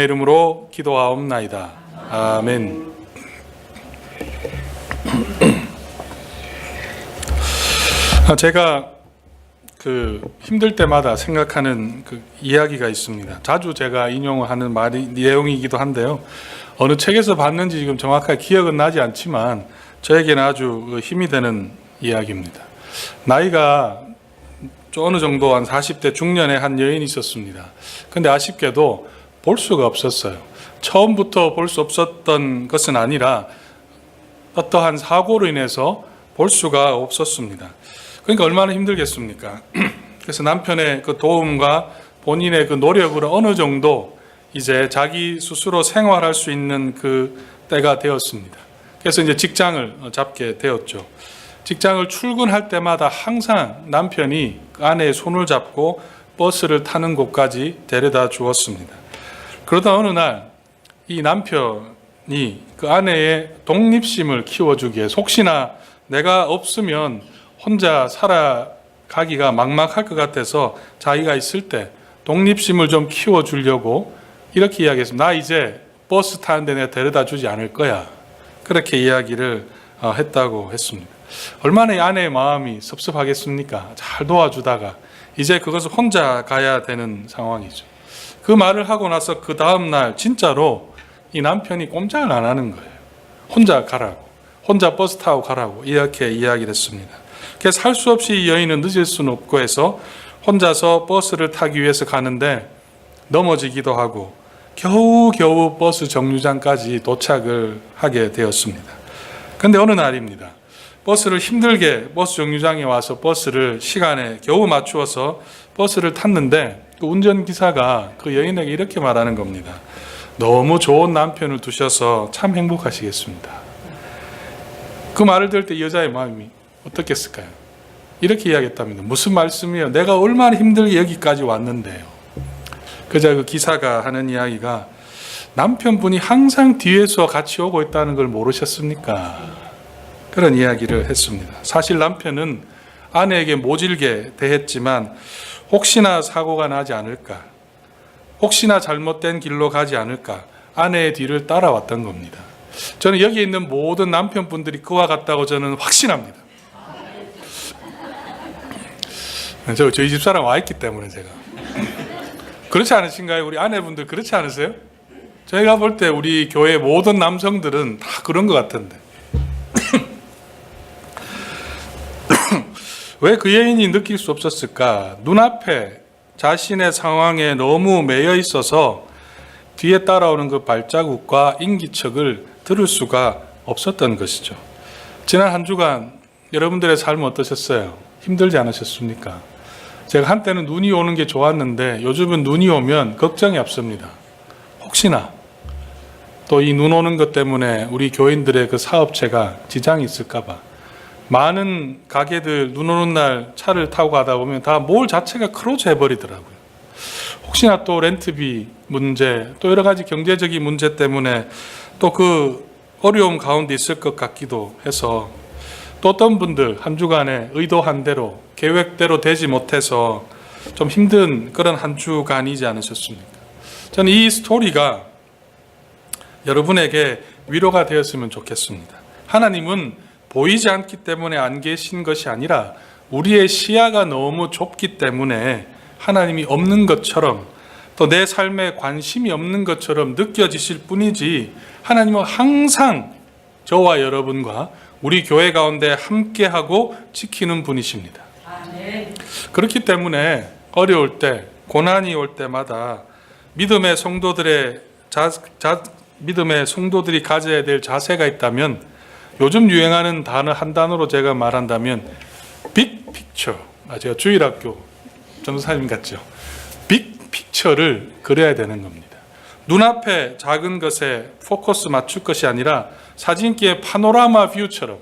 이름으로 기도하옵나이다. 아멘. 제가 힘들 때마다 생각하는 이야기가 있습니다. 자주 제가 인용하는 내용이기도 한데요. 어느 책에서 봤는지 지금 정확하게 기억은 나지 않지만 저에게는 아주 힘이 되는 이야기입니다. 나이가 어느 정도 한 40대 중년의 한 여인이 있었습니다. 근데 아쉽게도 볼 수가 없었어요. 처음부터 볼 수 없었던 것은 아니라 어떠한 사고로 인해서 볼 수가 없었습니다. 그러니까 얼마나 힘들겠습니까? 그래서 남편의 도움과 본인의 노력으로 어느 정도 이제 자기 스스로 생활할 수 있는 때가 되었습니다. 그래서 이제 직장을 잡게 되었죠. 직장을 출근할 때마다 항상 남편이 아내의 손을 잡고 버스를 타는 곳까지 데려다 주었습니다. 그러다 어느 날 이 남편이 아내의 독립심을 키워주기에 혹시나 내가 없으면 혼자 살아가기가 막막할 것 같아서 자기가 있을 때 독립심을 좀 키워주려고 이렇게 이야기했습니다. 나 이제 버스 타는데 내가 데려다 주지 않을 거야. 그렇게 이야기를 했다고 했습니다. 얼마나 이 아내의 마음이 섭섭하겠습니까? 잘 도와주다가 이제 그것을 혼자 가야 되는 상황이죠. 그 말을 하고 나서 그 다음 날 진짜로 이 남편이 꼼짝을 안 하는 거예요. 혼자 가라고, 혼자 버스 타고 가라고 이렇게 이야기를 했습니다. 그래서 할 수 없이 이 여인은 늦을 수는 없고 해서 혼자서 버스를 타기 위해서 가는데 넘어지기도 하고 겨우 버스 정류장까지 도착을 하게 되었습니다. 그런데 어느 날입니다. 버스를 힘들게 버스 정류장에 와서 버스를 시간에 겨우 맞추어서 버스를 탔는데 그 운전기사가 그 여인에게 이렇게 말하는 겁니다. 너무 좋은 남편을 두셔서 참 행복하시겠습니다. 그 말을 들을 때 여자의 마음이 어떻겠을까요? 이렇게 이야기했답니다. 무슨 말씀이에요? 내가 얼마나 힘들게 여기까지 왔는데요. 그저 그 기사가 하는 이야기가 남편분이 항상 뒤에서 같이 오고 있다는 걸 모르셨습니까? 그런 이야기를 했습니다. 사실 남편은 아내에게 모질게 대했지만 혹시나 사고가 나지 않을까, 혹시나 잘못된 길로 가지 않을까 아내의 뒤를 따라왔던 겁니다. 저는 여기 있는 모든 남편분들이 그와 같다고 저는 확신합니다. 저희 집사람 와 있기 때문에 제가. 그렇지 않으신가요? 우리 아내분들 그렇지 않으세요? 저희가 볼 때 우리 교회 모든 남성들은 다 그런 것 같은데. 왜 그 여인이 느낄 수 없었을까? 눈앞에 자신의 상황에 너무 매여 있어서 뒤에 따라오는 그 발자국과 인기척을 들을 수가 없었던 것이죠. 지난 한 주간 여러분들의 삶은 어떠셨어요? 힘들지 않으셨습니까? 제가 한때는 눈이 오는 게 좋았는데 요즘은 눈이 오면 걱정이 앞섭니다. 혹시나 또 이 눈 오는 것 때문에 우리 교인들의 그 사업체가 지장이 있을까 봐. 많은 가게들 눈 오는 날 차를 타고 가다 보면 다 몰 자체가 클로즈 해버리더라고요. 혹시나 또 렌트비 문제, 또 여러 가지 경제적인 문제 때문에 또 그 어려움 가운데 있을 것 같기도 해서 또 어떤 분들 한 주간에 의도한 대로 계획대로 되지 못해서 좀 힘든 그런 한 주간이지 않으셨습니까? 저는 이 스토리가 여러분에게 위로가 되었으면 좋겠습니다. 하나님은 보이지 않기 때문에 안 계신 것이 아니라 우리의 시야가 너무 좁기 때문에 하나님이 없는 것처럼 또 내 삶에 관심이 없는 것처럼 느껴지실 뿐이지 하나님은 항상 저와 여러분과 우리 교회 가운데 함께하고 지키는 분이십니다. 그렇기 때문에 어려울 때, 고난이 올 때마다 믿음의 성도들이 가져야 될 자세가 있다면 요즘 유행하는 단어 한 단어로 제가 말한다면 빅픽처, 제가 주일학교 전도사님 같죠? 빅픽처를 그려야 되는 겁니다. 눈앞에 작은 것에 포커스 맞출 것이 아니라 사진기의 파노라마 뷰처럼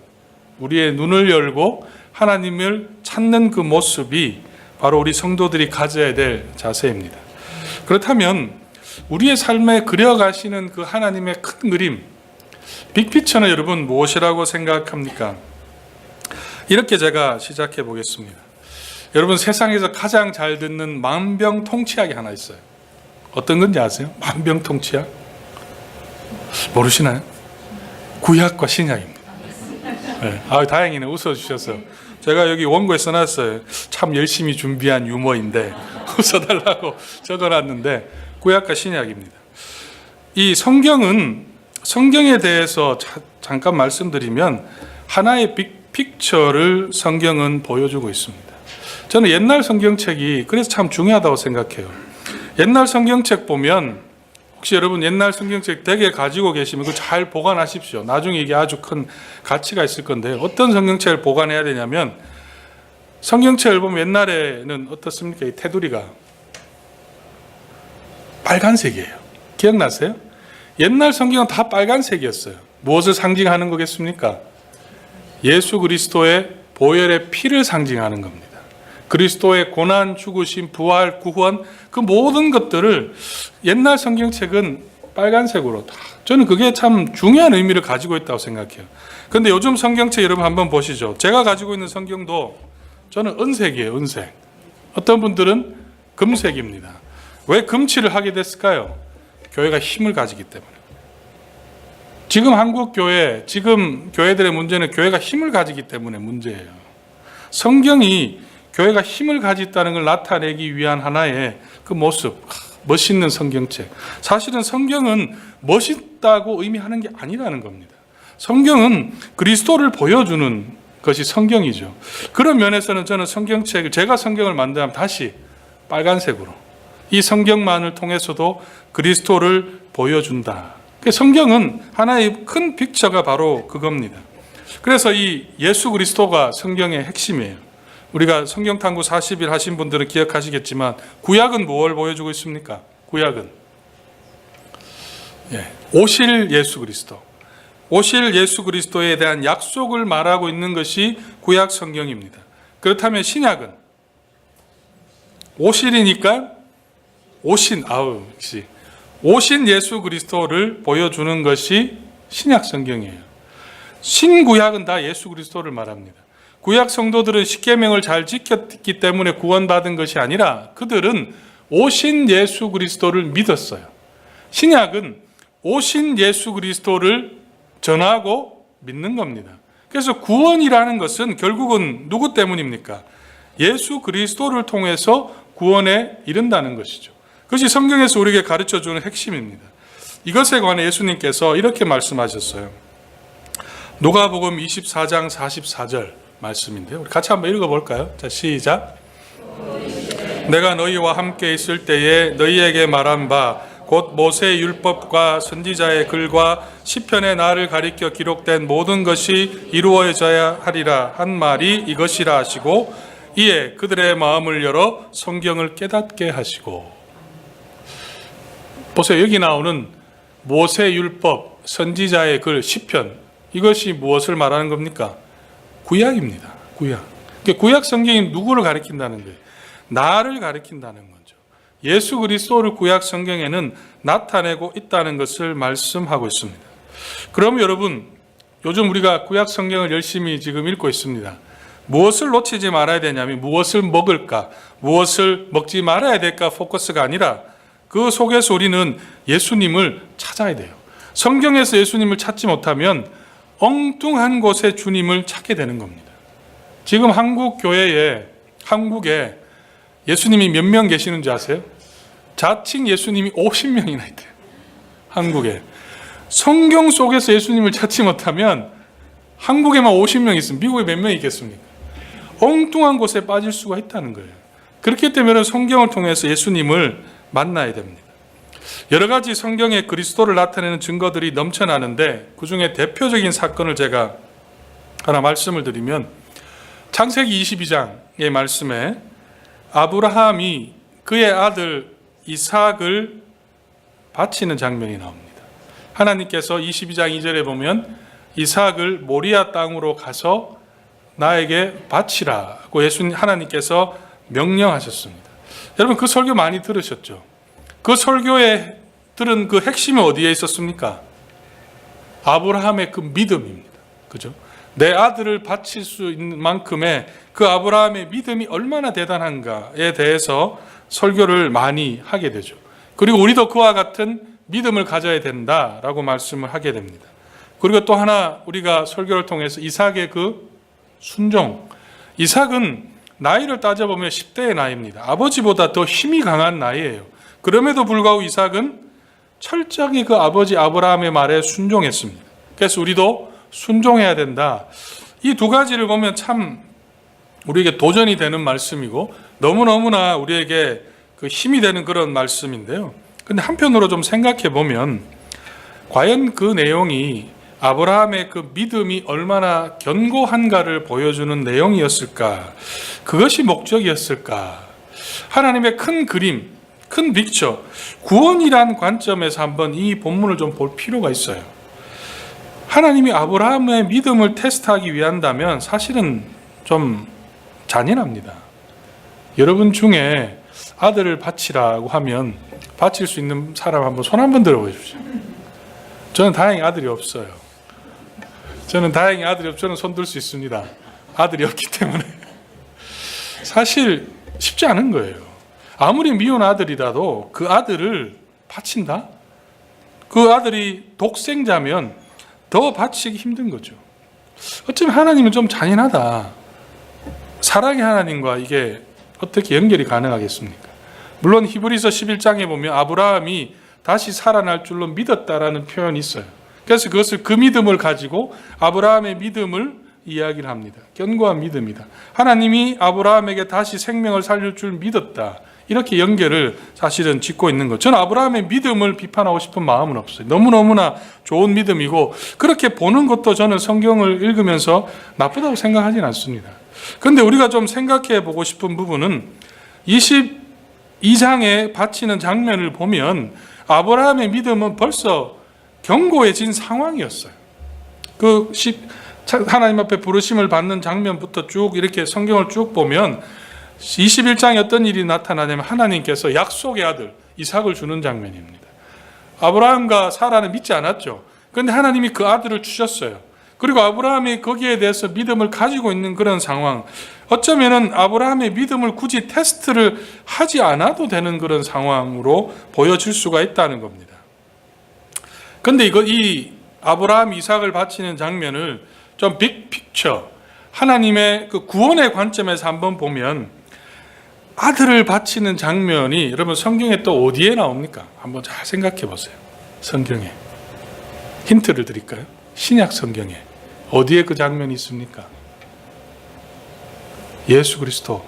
우리의 눈을 열고 하나님을 찾는 그 모습이 바로 우리 성도들이 가져야 될 자세입니다. 그렇다면 우리의 삶에 그려가시는 그 하나님의 큰 그림, 빅피처는 여러분 무엇이라고 생각합니까? 이렇게 제가 시작해 보겠습니다. 여러분 세상에서 가장 잘 듣는 만병통치약이 하나 있어요. 어떤 건지 아세요? 만병통치약? 모르시나요? 구약과 신약입니다. 네. 다행이네. 웃어주셔서. 제가 여기 원고에 써놨어요. 참 열심히 준비한 유머인데 웃어달라고 적어놨는데 구약과 신약입니다. 이 성경에 대해서 잠깐 말씀드리면 하나의 빅픽처를 성경은 보여주고 있습니다. 저는 옛날 성경책이 그래서 참 중요하다고 생각해요. 옛날 성경책 보면 혹시 여러분 옛날 성경책 댁에 가지고 계시면 그거 잘 보관하십시오. 나중에 이게 아주 큰 가치가 있을 건데 어떤 성경책을 보관해야 되냐면 성경책을 보면 옛날에는 어떻습니까? 이 테두리가 빨간색이에요. 기억나세요? 옛날 성경은 다 빨간색이었어요. 무엇을 상징하는 거겠습니까? 예수 그리스도의 보혈의 피를 상징하는 겁니다. 그리스도의 고난, 죽으심, 부활, 구원 그 모든 것들을 옛날 성경책은 빨간색으로 다 저는 그게 참 중요한 의미를 가지고 있다고 생각해요. 그런데 요즘 성경책 여러분 한번 보시죠. 제가 가지고 있는 성경도 저는 은색이에요. 은색. 어떤 분들은 금색입니다. 왜 금칠을 하게 됐을까요? 교회가 힘을 가지기 때문에. 지금 한국 교회, 지금 교회들의 문제는 교회가 힘을 가지기 때문에 문제예요. 성경이 교회가 힘을 가졌다는 걸 나타내기 위한 하나의 그 모습, 멋있는 성경책. 사실은 성경은 멋있다고 의미하는 게 아니라는 겁니다. 성경은 그리스도를 보여주는 것이 성경이죠. 그런 면에서는 저는 성경책을, 제가 성경을 만들면 다시 빨간색으로 이 성경만을 통해서도 그리스도를 보여준다. 성경은 하나의 큰 픽처가 바로 그겁니다. 그래서 이 예수 그리스도가 성경의 핵심이에요. 우리가 성경탐구 40일 하신 분들은 기억하시겠지만 구약은 뭘 보여주고 있습니까? 구약은 오실 예수 그리스도, 오실 예수 그리스도에 대한 약속을 말하고 있는 것이 구약 성경입니다. 그렇다면 신약은 오실이니까 오신 예수 그리스도를 보여주는 것이 신약 성경이에요. 신구약은 다 예수 그리스도를 말합니다. 구약 성도들은 십계명을 잘 지켰기 때문에 구원받은 것이 아니라 그들은 오신 예수 그리스도를 믿었어요. 신약은 오신 예수 그리스도를 전하고 믿는 겁니다. 그래서 구원이라는 것은 결국은 누구 때문입니까? 예수 그리스도를 통해서 구원에 이른다는 것이죠. 그것이 성경에서 우리에게 가르쳐주는 핵심입니다. 이것에 관해 예수님께서 이렇게 말씀하셨어요. 누가복음 24장 44절 말씀인데요. 우리 같이 한번 읽어볼까요? 자, 시작. 내가 너희와 함께 있을 때에 너희에게 말한 바 곧 모세의 율법과 선지자의 글과 시편의 나를 가리켜 기록된 모든 것이 이루어져야 하리라 한 말이 이것이라 하시고 이에 그들의 마음을 열어 성경을 깨닫게 하시고. 보세요. 여기 나오는 모세 율법, 선지자의 글, 시편 이것이 무엇을 말하는 겁니까? 구약입니다. 구약. 구약 성경이 누구를 가리킨다는 거예요? 나를 가리킨다는 거죠. 예수 그리스도를 구약 성경에는 나타내고 있다는 것을 말씀하고 있습니다. 그럼 여러분, 요즘 우리가 구약 성경을 열심히 지금 읽고 있습니다. 무엇을 놓치지 말아야 되냐면 무엇을 먹을까, 무엇을 먹지 말아야 될까 포커스가 아니라 그 속에서 우리는 예수님을 찾아야 돼요. 성경에서 예수님을 찾지 못하면 엉뚱한 곳에 주님을 찾게 되는 겁니다. 지금 한국에 예수님이 몇 명 계시는지 아세요? 자칭 예수님이 50명이나 있대요. 한국에. 성경 속에서 예수님을 찾지 못하면 한국에만 50명 있으면 미국에 몇 명 있겠습니까? 엉뚱한 곳에 빠질 수가 있다는 거예요. 그렇기 때문에 성경을 통해서 예수님을 만나야 됩니다. 여러 가지 성경에 그리스도를 나타내는 증거들이 넘쳐나는데 그중에 대표적인 사건을 제가 하나 말씀을 드리면 창세기 22장의 말씀에 아브라함이 그의 아들 이삭을 바치는 장면이 나옵니다. 하나님께서 22장 2절에 보면 이삭을 모리아 땅으로 가서 나에게 바치라고 하나님께서 명령하셨습니다. 여러분 그 설교 많이 들으셨죠? 그 설교에 들은 그 핵심이 어디에 있었습니까? 아브라함의 그 믿음입니다. 그죠? 내 아들을 바칠 수 있는 만큼의 그 아브라함의 믿음이 얼마나 대단한가에 대해서 설교를 많이 하게 되죠. 그리고 우리도 그와 같은 믿음을 가져야 된다라고 말씀을 하게 됩니다. 그리고 또 하나 우리가 설교를 통해서 이삭의 그 순종. 이삭은 나이를 따져보면 10대의 나이입니다. 아버지보다 더 힘이 강한 나이예요. 그럼에도 불구하고 이삭은 철저히 그 아버지 아브라함의 말에 순종했습니다. 그래서 우리도 순종해야 된다. 이 두 가지를 보면 참 우리에게 도전이 되는 말씀이고 너무너무나 우리에게 그 힘이 되는 그런 말씀인데요. 근데 한편으로 좀 생각해 보면 과연 그 내용이 아브라함의 그 믿음이 얼마나 견고한가를 보여주는 내용이었을까? 그것이 목적이었을까? 하나님의 큰 그림, 큰 빅처, 구원이란 관점에서 한번 이 본문을 좀 볼 필요가 있어요. 하나님이 아브라함의 믿음을 테스트하기 위한다면 사실은 좀 잔인합니다. 여러분 중에 아들을 바치라고 하면 바칠 수 있는 사람 한번 손 한번 들어보십시오. 저는 다행히 아들이 없어요. 저는 손 들 수 있습니다. 아들이 없기 때문에. 사실 쉽지 않은 거예요. 아무리 미운 아들이라도 그 아들을 바친다? 그 아들이 독생자면 더 바치기 힘든 거죠. 어쩌면 하나님은 좀 잔인하다. 사랑의 하나님과 이게 어떻게 연결이 가능하겠습니까? 물론 히브리서 11장에 보면 아브라함이 다시 살아날 줄로 믿었다라는 표현이 있어요. 그래서 그것을 그 믿음을 가지고 아브라함의 믿음을 이야기를 합니다. 견고한 믿음이다. 하나님이 아브라함에게 다시 생명을 살릴 줄 믿었다. 이렇게 연결을 사실은 짓고 있는 것. 저는 아브라함의 믿음을 비판하고 싶은 마음은 없어요. 너무너무나 좋은 믿음이고 그렇게 보는 것도 저는 성경을 읽으면서 나쁘다고 생각하진 않습니다. 그런데 우리가 좀 생각해 보고 싶은 부분은 22장에 바치는 장면을 보면 아브라함의 믿음은 벌써 견고해진 상황이었어요. 하나님 앞에 부르심을 받는 장면부터 쭉 이렇게 성경을 쭉 보면 21장에 어떤 일이 나타나냐면 하나님께서 약속의 아들 이삭을 주는 장면입니다. 아브라함과 사라는 믿지 않았죠. 그런데 하나님이 그 아들을 주셨어요. 그리고 아브라함이 거기에 대해서 믿음을 가지고 있는 그런 상황. 어쩌면은 아브라함의 믿음을 굳이 테스트를 하지 않아도 되는 그런 상황으로 보여질 수가 있다는 겁니다. 그런데 이 아브라함 이삭을 바치는 장면을 좀 빅픽처, 하나님의 그 구원의 관점에서 한번 보면 아들을 바치는 장면이 여러분 성경에 또 어디에 나옵니까? 한번 잘 생각해 보세요. 성경에. 힌트를 드릴까요? 신약 성경에. 어디에 그 장면이 있습니까? 예수 그리스도.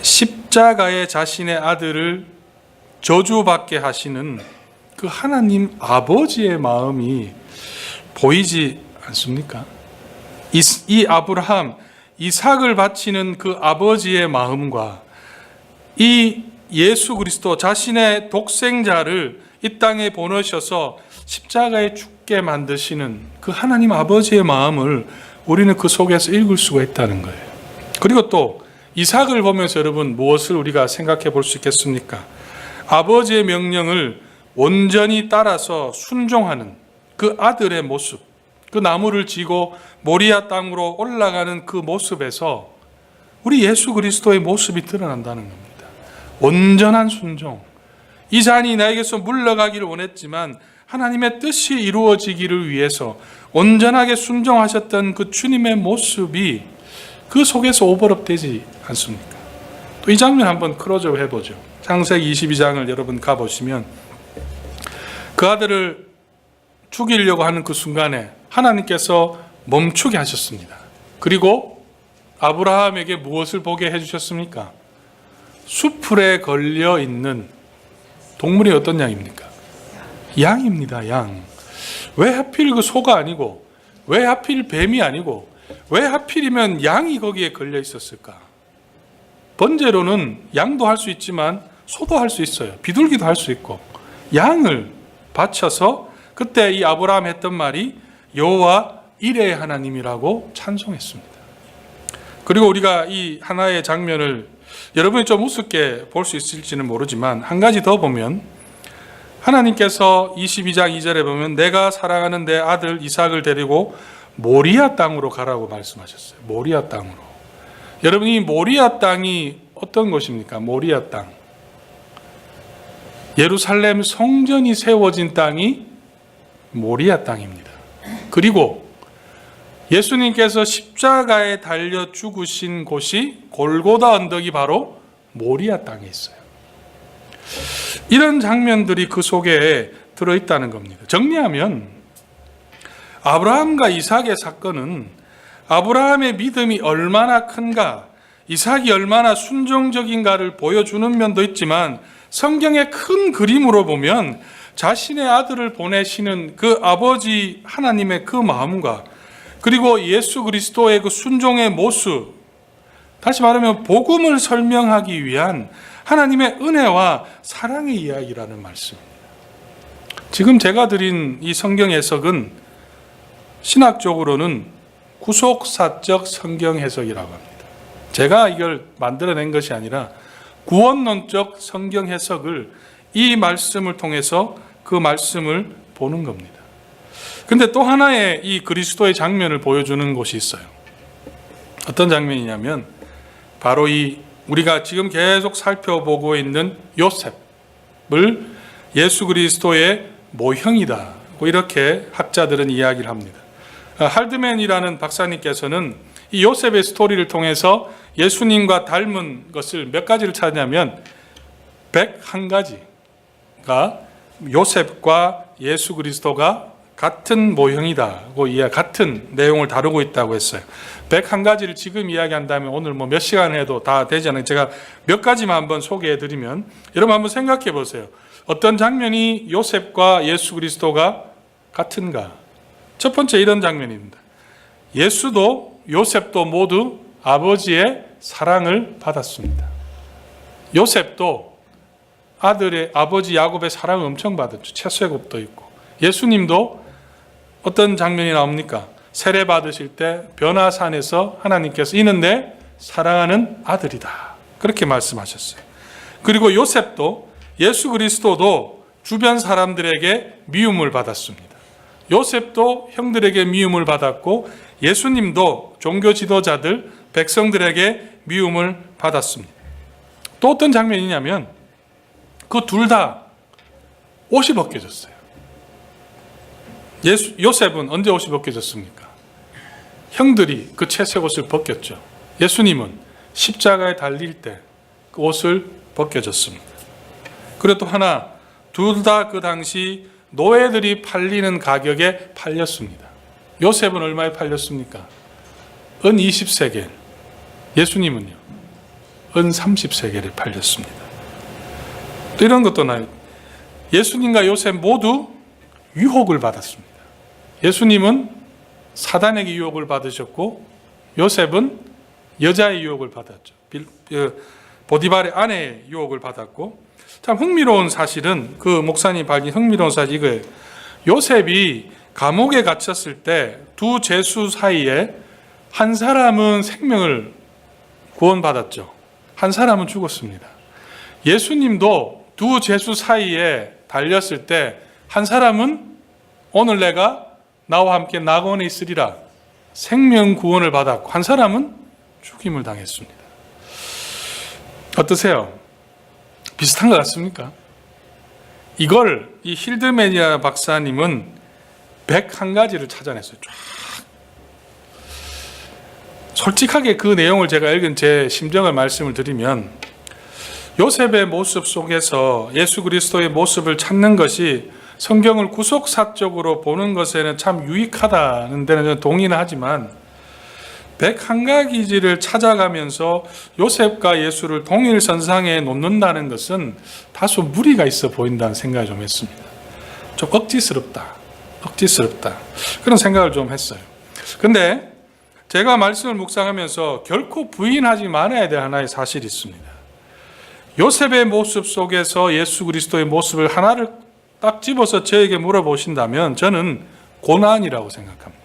십자가에 자신의 아들을 저주받게 하시는 그 하나님 아버지의 마음이 보이지 않습니까? 이 아브라함, 이삭을 바치는 그 아버지의 마음과 이 예수 그리스도 자신의 독생자를 이 땅에 보내셔서 십자가에 죽게 만드시는 그 하나님 아버지의 마음을 우리는 그 속에서 읽을 수가 있다는 거예요. 그리고 또 이삭을 보면서 여러분 무엇을 우리가 생각해 볼 수 있겠습니까? 아버지의 명령을 온전히 따라서 순종하는 그 아들의 모습, 그 나무를 지고 모리아 땅으로 올라가는 그 모습에서 우리 예수 그리스도의 모습이 드러난다는 겁니다. 온전한 순종. 이 잔이 나에게서 물러가기를 원했지만 하나님의 뜻이 이루어지기를 위해서 온전하게 순종하셨던 그 주님의 모습이 그 속에서 오버랩되지 않습니까? 또 이 장면 한번 클로즈업 해보죠. 창세기 22장을 여러분 가보시면 그 아들을 죽이려고 하는 그 순간에 하나님께서 멈추게 하셨습니다. 그리고 아브라함에게 무엇을 보게 해주셨습니까? 수풀에 걸려 있는 동물이 어떤 양입니까? 양입니다. 양. 왜 하필 그 소가 아니고, 왜 하필 뱀이 아니고, 왜 하필이면 양이 거기에 걸려 있었을까? 번제로는 양도 할 수 있지만 소도 할 수 있어요. 비둘기도 할 수 있고. 양을 바쳐서 그때 이 아브라함 했던 말이 여호와 이레의 하나님이라고 찬송했습니다. 그리고 우리가 이 하나의 장면을 여러분이 좀 우습게 볼 수 있을지는 모르지만 한 가지 더 보면 하나님께서 22장 2절에 보면 내가 사랑하는 내 아들 이삭을 데리고 모리아 땅으로 가라고 말씀하셨어요. 모리아 땅으로. 여러분 이 모리아 땅이 어떤 곳입니까? 모리아 땅. 예루살렘 성전이 세워진 땅이 모리아 땅입니다. 그리고 예수님께서 십자가에 달려 죽으신 곳이 골고다 언덕이 바로 모리아 땅에 있어요. 이런 장면들이 그 속에 들어있다는 겁니다. 정리하면 아브라함과 이삭의 사건은 아브라함의 믿음이 얼마나 큰가, 이삭이 얼마나 순종적인가를 보여주는 면도 있지만 성경의 큰 그림으로 보면 자신의 아들을 보내시는 그 아버지 하나님의 그 마음과 그리고 예수 그리스도의 그 순종의 모습, 다시 말하면 복음을 설명하기 위한 하나님의 은혜와 사랑의 이야기라는 말씀입니다. 지금 제가 드린 이 성경 해석은 신학적으로는 구속사적 성경 해석이라고 합니다. 제가 이걸 만들어낸 것이 아니라 구원론적 성경 해석을 이 말씀을 통해서 그 말씀을 보는 겁니다. 근데 또 하나의 이 그리스도의 장면을 보여주는 곳이 있어요. 어떤 장면이냐면 바로 이 우리가 지금 계속 살펴보고 있는 요셉을 예수 그리스도의 모형이다, 이렇게 학자들은 이야기를 합니다. 할드맨이라는 박사님께서는 이 요셉의 스토리를 통해서 예수님과 닮은 것을 몇 가지를 찾냐면 101가지가 요셉과 예수 그리스도가 같은 모형이다고 같은 내용을 다루고 있다고 했어요. 101가지를 지금 이야기한다면 오늘 몇 시간 해도 다 되지 않아요. 제가 몇 가지만 한번 소개해 드리면 여러분 한번 생각해 보세요. 어떤 장면이 요셉과 예수 그리스도가 같은가? 첫 번째 이런 장면입니다. 예수도 요셉도 모두 아버지의 사랑을 받았습니다. 요셉도 아들의 아버지 야곱의 사랑을 엄청 받았죠. 채소애굽도 있고. 예수님도 어떤 장면이 나옵니까? 세례 받으실 때 변화산에서 하나님께서 이는 내 사랑하는 아들이다, 그렇게 말씀하셨어요. 그리고 요셉도 예수 그리스도도 주변 사람들에게 미움을 받았습니다. 요셉도 형들에게 미움을 받았고 예수님도 종교 지도자들, 백성들에게 미움을 받았습니다. 또 어떤 장면이냐면 그 둘 다 옷이 벗겨졌어요. 요셉은 언제 옷이 벗겨졌습니까? 형들이 그 채색 옷을 벗겼죠. 예수님은 십자가에 달릴 때 그 옷을 벗겨졌습니다. 그리고 또 하나, 둘 다 그 당시 노예들이 팔리는 가격에 팔렸습니다. 요셉은 얼마에 팔렸습니까? 은 20세겔. 예수님은요? 은 30세겔에 팔렸습니다. 또 이런 것도 나요. 예수님과 요셉 모두 유혹을 받았습니다. 예수님은 사단에게 유혹을 받으셨고 요셉은 여자의 유혹을 받았죠. 보디발의 아내의 유혹을 받았고, 참 흥미로운 사실은 그 목사님 밝힌 흥미로운 사실 이거예요. 요셉이 감옥에 갇혔을 때 두 죄수 사이에 한 사람은 생명을 구원받았죠. 한 사람은 죽었습니다. 예수님도 두 죄수 사이에 달렸을 때 한 사람은 오늘 내가 나와 함께 낙원에 있으리라 생명 구원을 받았고 한 사람은 죽임을 당했습니다. 어떠세요? 비슷한 것 같습니까? 이걸 이 힐드맨이라 박사님은 101가지를 찾아냈어요. 쫙. 솔직하게 그 내용을 제가 읽은 제 심정을 말씀을 드리면 요셉의 모습 속에서 예수 그리스도의 모습을 찾는 것이 성경을 구속사적으로 보는 것에는 참 유익하다는 데는 저는 동의는 하지만 101가지를 찾아가면서 요셉과 예수를 동일 선상에 놓는다는 것은 다소 무리가 있어 보인다는 생각을 좀 했습니다. 좀 억지스럽다. 그런 생각을 좀 했어요. 근데 제가 말씀을 묵상하면서 결코 부인하지 말아야 될 하나의 사실이 있습니다. 요셉의 모습 속에서 예수 그리스도의 모습을 하나를 딱 집어서 저에게 물어보신다면 저는 고난이라고 생각합니다.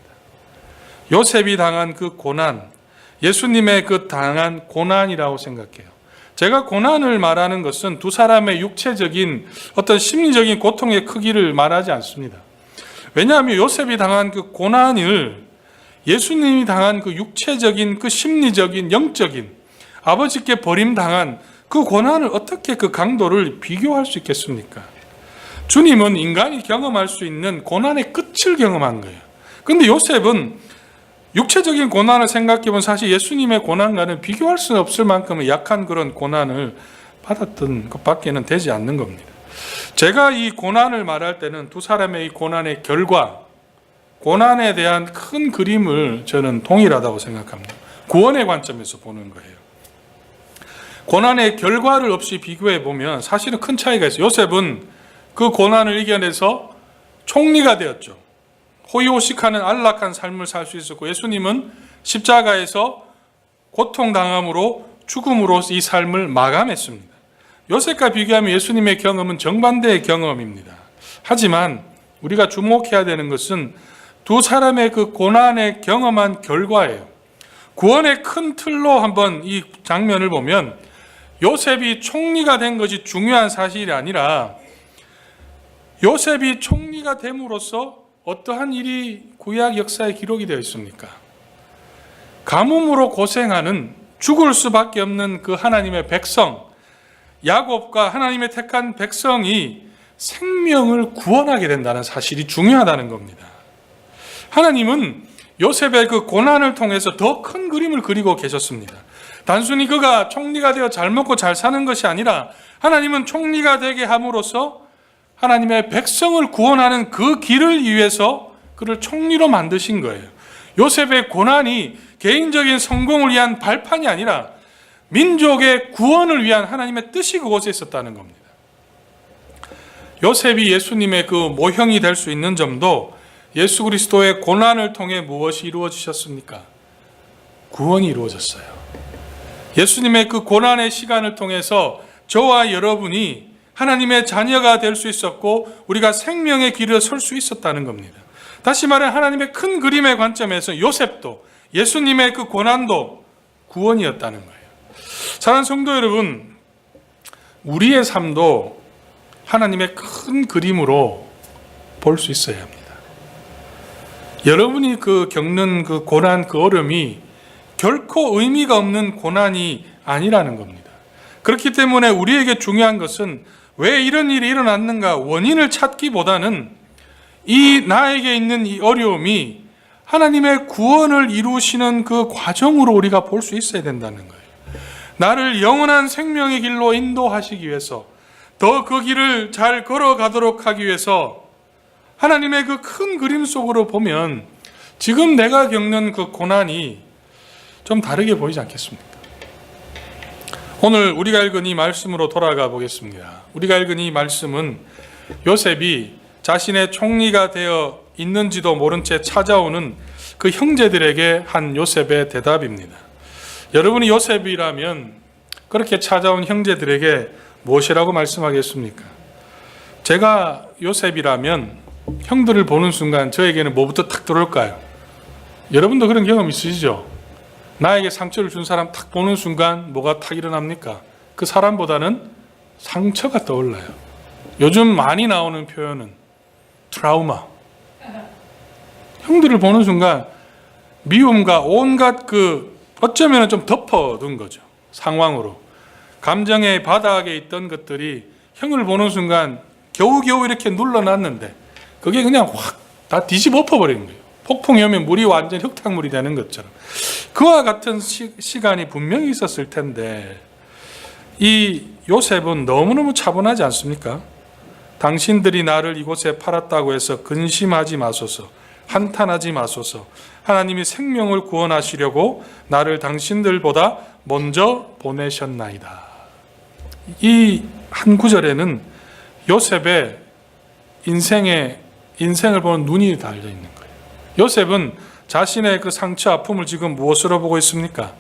요셉이 당한 그 고난, 예수님의 그 당한 고난이라고 생각해요. 제가 고난을 말하는 것은 두 사람의 육체적인 어떤 심리적인 고통의 크기를 말하지 않습니다. 왜냐하면 요셉이 당한 그 고난을 예수님이 당한 그 육체적인 그 심리적인 영적인 아버지께 버림당한 그 고난을 어떻게 그 강도를 비교할 수 있겠습니까? 주님은 인간이 경험할 수 있는 고난의 끝을 경험한 거예요. 근데 요셉은 육체적인 고난을 생각해보면 사실 예수님의 고난과는 비교할 수 없을 만큼의 약한 그런 고난을 받았던 것밖에는 되지 않는 겁니다. 제가 이 고난을 말할 때는 두 사람의 이 고난의 결과, 고난에 대한 큰 그림을 저는 동일하다고 생각합니다. 구원의 관점에서 보는 거예요. 고난의 결과를 없이 비교해 보면 사실은 큰 차이가 있어요. 요셉은 그 고난을 이겨내서 총리가 되었죠. 호의호식하는 안락한 삶을 살 수 있었고, 예수님은 십자가에서 고통당함으로 죽음으로 이 삶을 마감했습니다. 요셉과 비교하면 예수님의 경험은 정반대의 경험입니다. 하지만 우리가 주목해야 되는 것은 두 사람의 그 고난의 경험한 결과예요. 구원의 큰 틀로 한번 이 장면을 보면 요셉이 총리가 된 것이 중요한 사실이 아니라 요셉이 총리가 됨으로써 어떠한 일이 구약 역사에 기록이 되어 있습니까? 가뭄으로 고생하는 죽을 수밖에 없는 그 하나님의 백성, 야곱과 하나님의 택한 백성이 생명을 구원하게 된다는 사실이 중요하다는 겁니다. 하나님은 요셉의 그 고난을 통해서 더 큰 그림을 그리고 계셨습니다. 단순히 그가 총리가 되어 잘 먹고 잘 사는 것이 아니라 하나님은 총리가 되게 함으로써 하나님의 백성을 구원하는 그 길을 위해서 그를 총리로 만드신 거예요. 요셉의 고난이 개인적인 성공을 위한 발판이 아니라 민족의 구원을 위한 하나님의 뜻이 그곳에 있었다는 겁니다. 요셉이 예수님의 그 모형이 될 수 있는 점도 예수 그리스도의 고난을 통해 무엇이 이루어지셨습니까? 구원이 이루어졌어요. 예수님의 그 고난의 시간을 통해서 저와 여러분이 하나님의 자녀가 될 수 있었고 우리가 생명의 길을 설 수 있었다는 겁니다. 다시 말해 하나님의 큰 그림의 관점에서 요셉도 예수님의 그 고난도 구원이었다는 거예요. 사랑하는 성도 여러분, 우리의 삶도 하나님의 큰 그림으로 볼 수 있어야 합니다. 여러분이 그 겪는 그 고난, 그 어려움이 결코 의미가 없는 고난이 아니라는 겁니다. 그렇기 때문에 우리에게 중요한 것은 왜 이런 일이 일어났는가 원인을 찾기보다는 이 나에게 있는 이 어려움이 하나님의 구원을 이루시는 그 과정으로 우리가 볼 수 있어야 된다는 거예요. 나를 영원한 생명의 길로 인도하시기 위해서, 더 그 길을 잘 걸어가도록 하기 위해서 하나님의 그 큰 그림 속으로 보면 지금 내가 겪는 그 고난이 좀 다르게 보이지 않겠습니까? 오늘 우리가 읽은 이 말씀으로 돌아가 보겠습니다. 우리가 읽은 이 말씀은 요셉이 자신의 총리가 되어 있는지도 모른 채 찾아오는 그 형제들에게 한 요셉의 대답입니다. 여러분이 요셉이라면 그렇게 찾아온 형제들에게 무엇이라고 말씀하겠습니까? 제가 요셉이라면 형들을 보는 순간 저에게는 뭐부터 탁 들어올까요? 여러분도 그런 경험 있으시죠? 나에게 상처를 준 사람 탁 보는 순간 뭐가 탁 일어납니까? 그 사람보다는 상처가 떠올라요. 요즘 많이 나오는 표현은 트라우마. 형들을 보는 순간 미움과 온갖 그 어쩌면 좀 덮어둔 거죠. 상황으로. 감정의 바닥에 있던 것들이 형을 보는 순간 겨우겨우 이렇게 눌러놨는데 그게 그냥 확 다 뒤집어 엎어버리는 거예요. 폭풍이 오면 물이 완전 흙탕물이 되는 것처럼. 그와 같은 시간이 분명히 있었을 텐데 이 요셉은 너무너무 차분하지 않습니까? 당신들이 나를 이곳에 팔았다고 해서 근심하지 마소서, 한탄하지 마소서. 하나님이 생명을 구원하시려고 나를 당신들보다 먼저 보내셨나이다. 이 한 구절에는 요셉의 인생을 보는 눈이 달려 있는 거예요. 요셉은 자신의 그 상처, 아픔을 지금 무엇으로 보고 있습니까?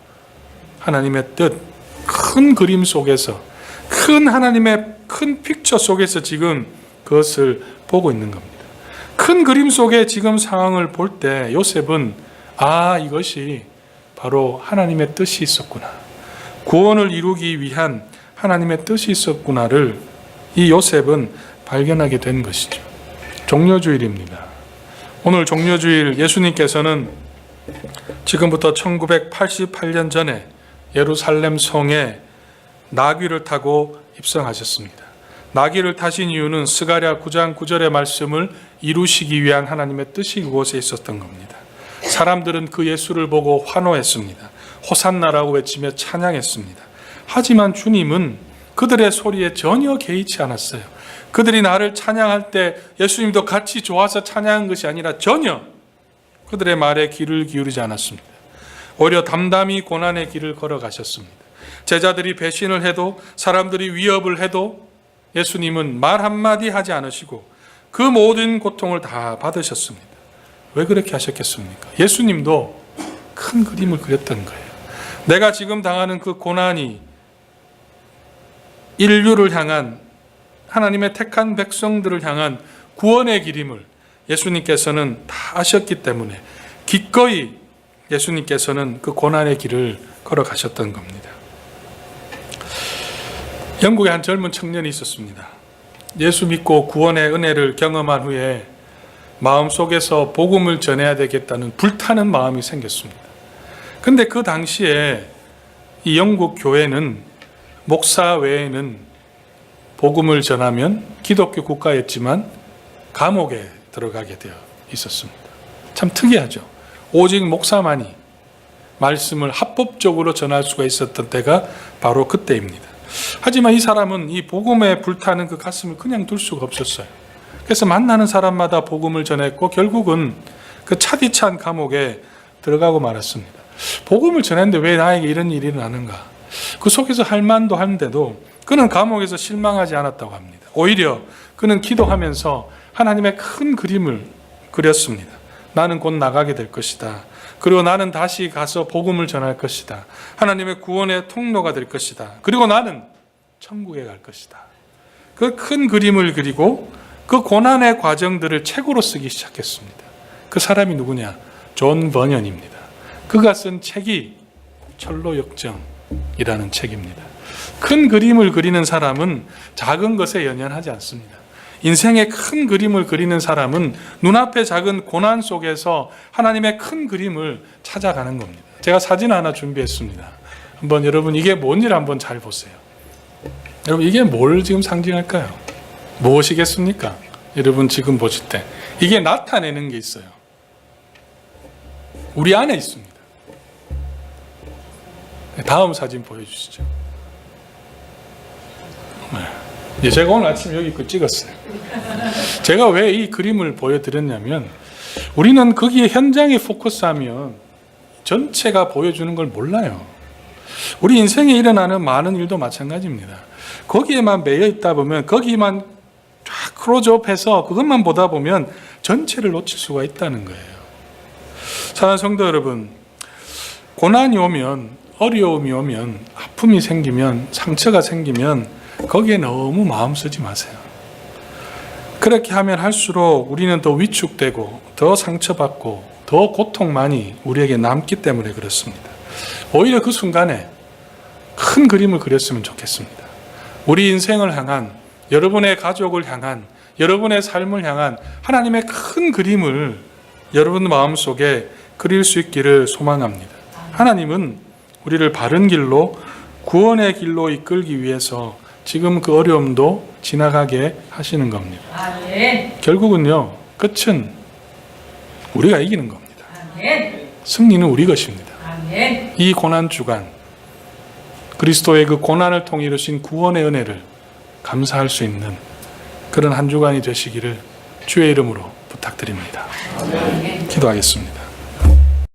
하나님의 뜻, 큰 그림 속에서, 큰 하나님의 큰 픽처 속에서 지금 그것을 보고 있는 겁니다. 큰 그림 속에 지금 상황을 볼 때 요셉은 이것이 바로 하나님의 뜻이 있었구나. 구원을 이루기 위한 하나님의 뜻이 있었구나를 이 요셉은 발견하게 된 것이죠. 종려주일입니다. 오늘 종려주일 예수님께서는 지금부터 1988년 전에 예루살렘 성에 나귀를 타고 입성하셨습니다. 나귀를 타신 이유는 스가랴 9장 9절의 말씀을 이루시기 위한 하나님의 뜻이 그곳에 있었던 겁니다. 사람들은 그 예수를 보고 환호했습니다. 호산나라고 외치며 찬양했습니다. 하지만 주님은 그들의 소리에 전혀 개의치 않았어요. 그들이 나를 찬양할 때 예수님도 같이 좋아서 찬양한 것이 아니라 전혀 그들의 말에 귀를 기울이지 않았습니다. 오히려 담담히 고난의 길을 걸어가셨습니다. 제자들이 배신을 해도, 사람들이 위협을 해도 예수님은 말 한마디 하지 않으시고 그 모든 고통을 다 받으셨습니다. 왜 그렇게 하셨겠습니까? 예수님도 큰 그림을 그렸던 거예요. 내가 지금 당하는 그 고난이 인류를 향한, 하나님의 택한 백성들을 향한 구원의 길임을 예수님께서는 다 아셨기 때문에 기꺼이 예수님께서는 그 고난의 길을 걸어가셨던 겁니다. 영국에 한 젊은 청년이 있었습니다. 예수 믿고 구원의 은혜를 경험한 후에 마음속에서 복음을 전해야 되겠다는 불타는 마음이 생겼습니다. 근데 그 당시에 이 영국 교회는 목사 외에는 복음을 전하면 기독교 국가였지만 감옥에 들어가게 되어 있었습니다. 참 특이하죠. 오직 목사만이 말씀을 합법적으로 전할 수가 있었던 때가 바로 그때입니다. 하지만 이 사람은 이 복음에 불타는 그 가슴을 그냥 둘 수가 없었어요. 그래서 만나는 사람마다 복음을 전했고 결국은 그 차디찬 감옥에 들어가고 말았습니다. 복음을 전했는데 왜 나에게 이런 일이 일어나는가? 그 속에서 할 만도 하는데도 그는 감옥에서 실망하지 않았다고 합니다. 오히려 그는 기도하면서 하나님의 큰 그림을 그렸습니다. 나는 곧 나가게 될 것이다. 그리고 나는 다시 가서 복음을 전할 것이다. 하나님의 구원의 통로가 될 것이다. 그리고 나는 천국에 갈 것이다. 그 큰 그림을 그리고 그 고난의 과정들을 책으로 쓰기 시작했습니다. 그 사람이 누구냐? 존 버년입니다. 그가 쓴 책이 철로역정이라는 책입니다. 큰 그림을 그리는 사람은 작은 것에 연연하지 않습니다. 인생의 큰 그림을 그리는 사람은 눈앞에 작은 고난 속에서 하나님의 큰 그림을 찾아가는 겁니다. 제가 사진 하나 준비했습니다. 한번 여러분 이게 뭔지를 한번 잘 보세요. 여러분 이게 뭘 지금 상징할까요? 무엇이겠습니까? 여러분 지금 보실 때 이게 나타내는 게 있어요. 우리 안에 있습니다. 다음 사진 보여주시죠. 제가 오늘 아침 여기 그 찍었어요. 제가 왜 이 그림을 보여드렸냐면 우리는 거기에 현장에 포커스하면 전체가 보여주는 걸 몰라요. 우리 인생에 일어나는 많은 일도 마찬가지입니다. 거기에만 매여 있다 보면 거기만 쫙 클로즈업해서 그것만 보다 보면 전체를 놓칠 수가 있다는 거예요. 사랑하는 성도 여러분, 고난이 오면, 어려움이 오면, 아픔이 생기면, 상처가 생기면 거기에 너무 마음 쓰지 마세요. 그렇게 하면 할수록 우리는 더 위축되고 더 상처받고 더 고통만이 우리에게 남기 때문에 그렇습니다. 오히려 그 순간에 큰 그림을 그렸으면 좋겠습니다. 우리 인생을 향한, 여러분의 가족을 향한, 여러분의 삶을 향한 하나님의 큰 그림을 여러분 마음속에 그릴 수 있기를 소망합니다. 하나님은 우리를 바른 길로, 구원의 길로 이끌기 위해서 지금 그 어려움도 지나가게 하시는 겁니다. 아멘. 결국은요, 끝은 우리가 이기는 겁니다. 아멘. 승리는 우리 것입니다. 아멘. 이 고난 주간, 그리스도의 그 고난을 통해 이루신 구원의 은혜를 감사할 수 있는 그런 한 주간이 되시기를 주의 이름으로 부탁드립니다. 아멘. 기도하겠습니다.